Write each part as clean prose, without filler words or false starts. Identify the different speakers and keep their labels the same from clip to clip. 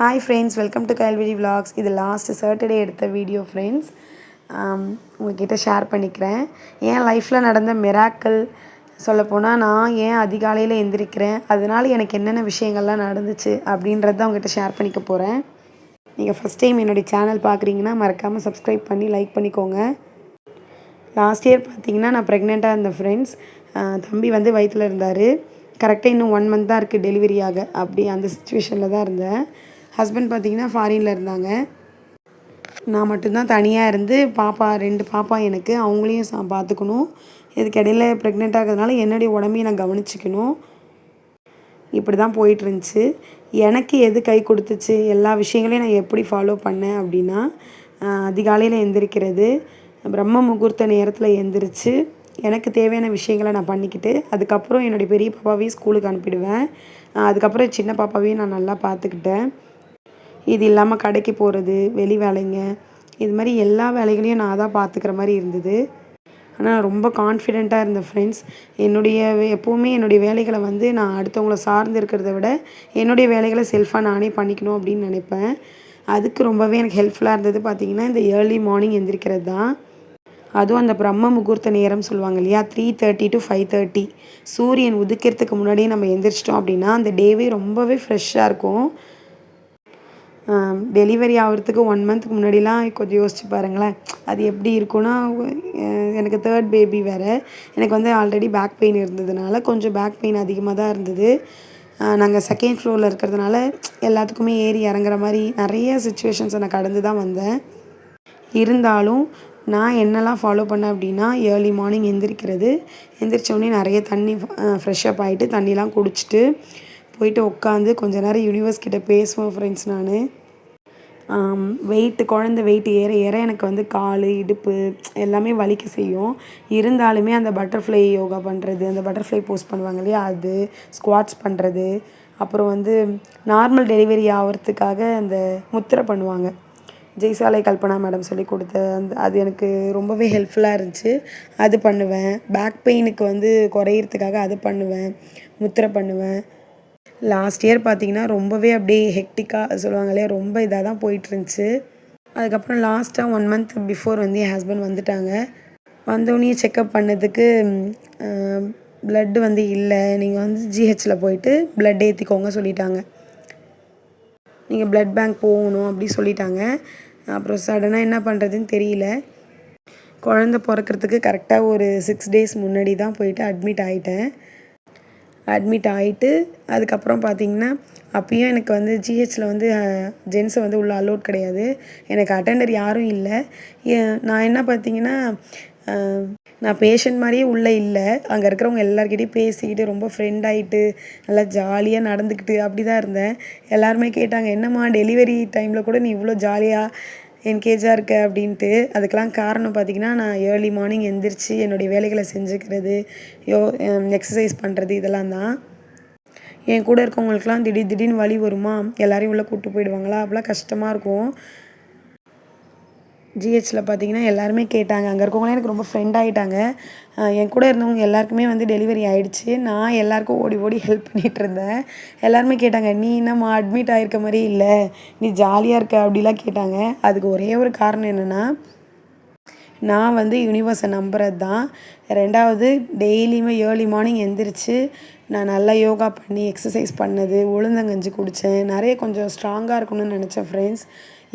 Speaker 1: Hi friends, welcome to Kailveli vlogs. இது last Saturday எடுத்த video friends. உங்கள்கிட்ட ஷேர் பண்ணிக்கிறேன். என் லைஃப்பில் நடந்த மிராக்கள் சொல்லப்போனால், நான் ஏன் அதிகாலையில் எந்திரிக்கிறேன், அதனால் எனக்கு என்னென்ன விஷயங்கள்லாம் நடந்துச்சு அப்படின்றது தான் உங்கள்கிட்ட ஷேர் பண்ணிக்க போகிறேன். நீங்கள் ஃபஸ்ட் டைம் என்னுடைய சேனல் பார்க்குறீங்கன்னா மறக்காமல் சப்ஸ்கிரைப் பண்ணி லைக் பண்ணிக்கோங்க. லாஸ்ட் இயர் பார்த்திங்கன்னா நான் ப்ரெக்னெண்ட்டாக இருந்தேன் ஃப்ரெண்ட்ஸ். தம்பி வந்து வயிற்றில் இருந்தார். கரெக்டாக இன்னும் 1 மந்த் தான் இருக்குது டெலிவரியாக. அப்படி அந்த சுச்சுவேஷனில் தான் இருந்தேன். ஹஸ்பண்ட் பார்த்திங்கன்னா ஃபாரினில் இருந்தாங்க. நான் மட்டும்தான் தனியாக இருந்து 2 பாப்பா எனக்கு, அவங்களையும் பார்த்துக்கணும். இதுக்கிடையில் ப்ரெக்னென்ட் ஆகிறதுனால என்னுடைய உடம்பையும் நான் கவனிச்சிக்கணும். இப்படி தான் போயிட்டுருந்துச்சு. எனக்கு எது கை கொடுத்துச்சு, எல்லா விஷயங்களையும் நான் எப்படி ஃபாலோ பண்ணேன் அப்படின்னா, அதிகாலையில் எந்திரிக்கிறது, பிரம்ம முகூர்த்த நேரத்தில் எந்திரிச்சு எனக்கு தேவையான விஷயங்களை நான் பண்ணிக்கிட்டு, அதுக்கப்புறம் என்னுடைய பெரிய பாப்பாவையும் ஸ்கூலுக்கு அனுப்பிடுவேன். அதுக்கப்புறம் சின்ன பாப்பாவையும் நான் நல்லா பார்த்துக்கிட்டேன். இது இல்லாமல் கடைக்கு போகிறது, வெளி வேலைங்க, இது மாதிரி எல்லா வேலைகளையும் நான் தான் பார்த்துக்கிற மாதிரி இருந்தது. ஆனால் ரொம்ப கான்ஃபிடெண்ட்டாக இருந்தேன் ஃப்ரெண்ட்ஸ். எப்போவுமே என்னுடைய வேலைகளை வந்து நான் அடுத்தவங்கள சார்ந்து இருக்கிறத விட என்னுடைய வேலைகளை செல்ஃபாக நானே பண்ணிக்கணும் அப்படின்னு நினைப்பேன். அதுக்கு ரொம்பவே எனக்கு ஹெல்ப்ஃபுல்லாக இருந்தது பார்த்திங்கன்னா, இந்த ஏர்லி மார்னிங் எந்திரிக்கிறது தான். அதுவும் அந்த பிரம்ம முகூர்த்த நேரம் சொல்லுவாங்க இல்லையா, 3:30 to 5:30 சூரியன் உதிக்கிறதுக்கு முன்னாடியே நம்ம எந்திரிச்சிட்டோம் அப்படின்னா அந்த டேவே ரொம்பவே ஃப்ரெஷ்ஷாக இருக்கும். டெலிவரி ஆகிறதுக்கு 1 மந்த்துக்கு முன்னாடிலாம் கொஞ்சம் யோசிச்சு பாருங்களேன், அது எப்படி இருக்குன்னா, எனக்கு 3rd பேபி வேறு. எனக்கு வந்து ஆல்ரெடி பேக் பெயின் இருந்ததுனால கொஞ்சம் பேக் பெயின் அதிகமாக தான் இருந்தது. நாங்கள் 2nd ஃப்ளோரில் இருக்கிறதுனால எல்லாத்துக்குமே ஏறி இறங்குற மாதிரி நிறைய சுச்சுவேஷன்ஸை நான் கடந்து தான் வந்தேன். இருந்தாலும் நான் என்னெல்லாம் ஃபாலோ பண்ணேன் அப்படின்னா, ஏர்லி மார்னிங் எந்திரிச்சோடனே நிறைய தண்ணி ஃப்ரெஷ்அப் ஆகிட்டு தண்ணிலாம் குடிச்சிட்டு போயிட்டு உட்காந்து கொஞ்ச நேரம் யூனிவர்ஸ் கிட்ட பேசுவேன் ஃப்ரெண்ட்ஸ். குழந்த வெயிட் ஏற ஏற எனக்கு வந்து கால், இடுப்பு எல்லாமே வலிக்க செய்யும். இருந்தாலுமே அந்த பட்டர்ஃப்ளை யோகா பண்ணுறது, அந்த பட்டர்ஃப்ளை போஸ் பண்ணுவாங்க இல்லையா, அது ஸ்குவாட்ஸ் பண்ணுறது, அப்புறம் வந்து நார்மல் டெலிவரி ஆகிறதுக்காக அந்த முத்திரை பண்ணுவாங்க, ஜெய்சாலை கல்பனா மேடம் சொல்லி கொடுத்த அது எனக்கு ரொம்பவே ஹெல்ப்ஃபுல்லாக இருந்துச்சு. அது பண்ணுவேன். பேக் பெயினுக்கு வந்து குறையிறதுக்காக அது பண்ணுவேன், முத்திரை பண்ணுவேன். லாஸ்ட் இயர் பார்த்திங்கன்னா ரொம்பவே அப்படியே ஹெக்டிக்காக சொல்லுவாங்க இல்லையா, ரொம்ப இதாக தான் போயிட்டுருந்துச்சு. அதுக்கப்புறம் லாஸ்ட்டாக 1 மந்த் பிஃபோர் வந்து என் ஹஸ்பண்ட் வந்துட்டாங்க. வந்தோடனே செக்கப் பண்ணதுக்கு ப்ளட்டு வந்து இல்லை, நீங்கள் வந்து ஜிஹெச்சில் போயிட்டு ப்ளட் ஏற்றிக்கோங்க சொல்லிட்டாங்க. நீங்கள் ப்ளட் பேங்க் போகணும் அப்படி சொல்லிட்டாங்க. அப்புறம் சடனாக என்ன பண்ணுறதுன்னு தெரியல. குழந்த பிறக்கிறதுக்கு கரெக்டாக ஒரு 6 days முன்னாடி தான் போயிட்டு அட்மிட் ஆகிட்டு அதுக்கப்புறம் பார்த்திங்கன்னா, அப்பயும் எனக்கு வந்து ஜிஹெச்சில் வந்து ஜென்ஸை வந்து உள்ளே அலோட் கிடையாது. எனக்கு அட்டெண்டர் யாரும் இல்லை. நான் என்ன பார்த்திங்கன்னா, நான் பேஷண்ட் மாதிரியே உள்ளே இல்லை. அங்கே இருக்கிறவங்க எல்லாருக்கிட்டையும் பேசிக்கிட்டு ரொம்ப ஃப்ரெண்ட் ஆகிட்டு நல்லா ஜாலியாக நடந்துக்கிட்டு அப்படி தான் இருந்தேன். எல்லாருமே கேட்டாங்க, என்னம்மா டெலிவரி டைமில் கூட நீ இவ்வளோ ஜாலியாக என்கேஜாக இருக்க அப்படின்ட்டு. அதுக்கெலாம் காரணம் பார்த்திங்கன்னா, நான் ஏர்லி மார்னிங் எந்திரிச்சு என்னுடைய வேலைகளை செஞ்சுக்கிறது, எக்ஸசைஸ் பண்ணுறது, இதெல்லாம் தான். என் கூட இருக்கவங்களுக்குலாம் திடீர்னு வலி வருமா, எல்லோரையும் உள்ளே கூப்பிட்டு போயிடுவாங்களா, அப்படிலாம் கஷ்டமாக இருக்கும். ஜிஹெச்சில் பார்த்திங்கன்னா எல்லாருமே கேட்டாங்க, அங்கே இருக்கவங்களாம் எனக்கு ரொம்ப ஃப்ரெண்ட் ஆகிட்டாங்க. என் கூட இருந்தவங்க எல்லாருக்குமே வந்து டெலிவரி ஆகிடுச்சு. நான் எல்லாேருக்கும் ஓடி ஹெல்ப் பண்ணிகிட்டு இருந்தேன். எல்லாருமே கேட்டாங்க, நீ என்னம்மா அட்மிட் ஆகிருக்க மாதிரி இல்லை, நீ ஜாலியாக இருக்க அப்படிலாம் கேட்டாங்க. அதுக்கு ஒரே ஒரு காரணம் என்னென்னா, நான் வந்து யூனிவர்ஸை நம்புறது தான். 2வது டெய்லியுமே ஏர்லி மார்னிங் எந்திரிச்சு நான் நல்லா யோகா பண்ணி எக்ஸசைஸ் பண்ணது, உளுந்தங்கஞ்சி குடித்தேன், நிறைய கொஞ்சம் ஸ்ட்ராங்காக இருக்கணும்னு நினச்சேன் ஃப்ரெண்ட்ஸ்.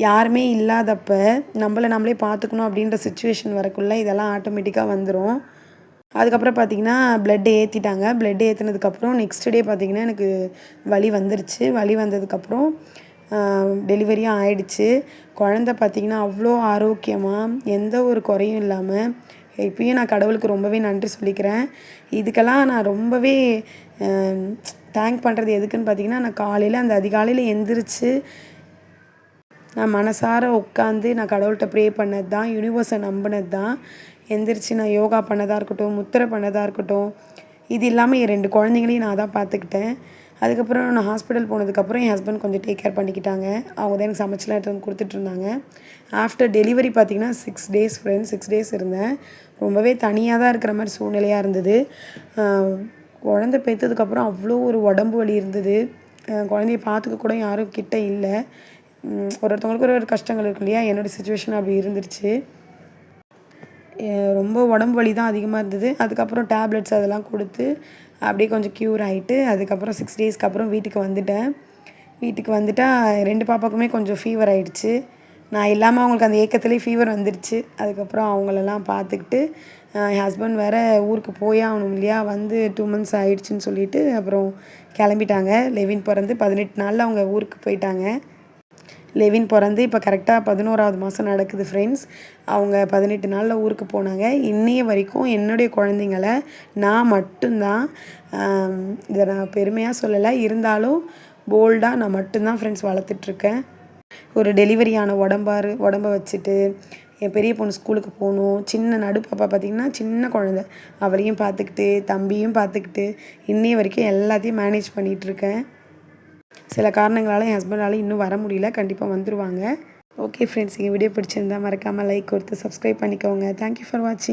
Speaker 1: யாருமே இல்லாதப்போ நம்மளே பார்த்துக்கணும் அப்படின்ற சுச்சுவேஷன் வரக்குள்ளே இதெல்லாம் ஆட்டோமேட்டிக்காக வந்துடும். அதுக்கப்புறம் பார்த்திங்கன்னா ப்ளட் ஏற்றிட்டாங்க. ப்ளட் ஏற்றினதுக்கப்புறம் நெக்ஸ்ட் டே பார்த்திங்கன்னா எனக்கு வலி வந்துருச்சு. வலி வந்ததுக்கப்புறம் டெலிவரியும் ஆகிடுச்சு. குழந்த பார்த்திங்கன்னா அவ்வளோ ஆரோக்கியமாக எந்த ஒரு குறையும் இல்லாமல், இப்பயும் நான் கடவுளுக்கு ரொம்பவே நன்றி சொல்லிக்கிறேன். இதுக்கெல்லாம் நான் ரொம்பவே தேங்க் பண்ணுறது எதுக்குன்னு பார்த்திங்கன்னா, நான் காலையில் அந்த அதிகாலையில் எந்திரிச்சு நான் மனசார உட்காந்து நான் கடவுள்கிட்ட ப்ரே பண்ணது தான், யூனிவர்ஸை நம்பினது தான். எந்திரிச்சு நான் யோகா பண்ணதாக இருக்கட்டும், முத்திரை பண்ணதாக இருக்கட்டும், இது இல்லாமல் என் 2 குழந்தைங்களையும் நான் தான் பார்த்துக்கிட்டேன். அதுக்கப்புறம் நான் ஹாஸ்பிட்டல் போனதுக்கப்புறம் என் ஹஸ்பண்ட் கொஞ்சம் டேக் கேர் பண்ணிக்கிட்டாங்க. அவங்க தான் எனக்கு சமைச்சலாம் எடுத்து வந்து கொடுத்துட்ருந்தாங்க. ஆஃப்டர் டெலிவரி பார்த்திங்கன்னா 6 days ஃப்ரெண்ட்ஸ், 6 days இருந்தேன். ரொம்பவே தனியாக தான் இருக்கிற மாதிரி சூழ்நிலையாக இருந்தது. குழந்தை பெற்றதுக்கப்புறம் அவ்வளோ ஒரு உடம்பு வலி இருந்தது. குழந்தைய பார்த்துக்க கூட யாரும் கிட்ட இல்லை. ஒருத்தவங்களுக்கு ஒரு கஷ்டங்கள் இருக்கு இல்லையா? என்னோடய சுச்சுவேஷன் அப்படி இருந்துருச்சு. ரொம்ப உடம்பு வலி தான் அதிகமாக இருந்தது. அதுக்கப்புறம் டேப்லெட்ஸ் அதெல்லாம் கொடுத்து அப்படியே கொஞ்சம் க்யூர் ஆகிட்டு அதுக்கப்புறம் 6 டேஸ்க்கு அப்புறம் வீட்டுக்கு வந்துட்டேன். வீட்டுக்கு வந்துட்டா 2 பாப்பாக்குமே கொஞ்சம் ஃபீவர் ஆகிடுச்சு. நான் இல்லாமல் அவங்களுக்கு அந்த ஏக்கத்துலேயே ஃபீவர் வந்துடுச்சு. அதுக்கப்புறம் அவங்களெல்லாம் பார்த்துக்கிட்டு என் ஹஸ்பண்ட் வேறு ஊருக்கு போயே ஆகணும் இல்லையா? வந்து 2 மந்த்ஸ் ஆகிடுச்சின்னு சொல்லிவிட்டு அப்புறம் கிளம்பிட்டாங்க. லெவின் பிறந்து 18 நாளில் அவங்க ஊருக்கு போயிட்டாங்க. லெவின் பிறந்து இப்போ கரெக்டாக 11ஆவது மாதம் நடக்குது ஃப்ரெண்ட்ஸ். அவங்க 18 நாளில் ஊருக்கு போனாங்க. இன்னைய வரைக்கும் என்னுடைய குழந்தைங்கள நான் மட்டும்தான், இதை நான் பெருமையாக சொல்லலை, இருந்தாலும் போல்டாக நான் மட்டும்தான் ஃப்ரெண்ட்ஸ் வளர்த்துட்ருக்கேன். ஒரு டெலிவரியான உடம்ப வச்சுட்டு என் பெரிய பொண்ணு ஸ்கூலுக்கு போகணும். சின்ன நடு பாப்பா பார்த்திங்கன்னா சின்ன குழந்தை, அவளையும் பார்த்துக்கிட்டு தம்பியும் பார்த்துக்கிட்டு இன்னைய வரைக்கும் எல்லாத்தையும் மேனேஜ் பண்ணிகிட்ருக்கேன். சில காரணங்களால் என் ஹஸ்பண்டால் இன்னும் வர முடியல. கண்டிப்பாக வந்துடுவாங்க. ஓகே ஃப்ரெண்ட்ஸ், எங்கள் வீடியோ பிடிச்சிருந்தா மறக்காமல் லைக் கொடுத்து சப்ஸ்கிரைப் பண்ணிக்கோங்க. தேங்க்யூ ஃபார் வாட்சிங்.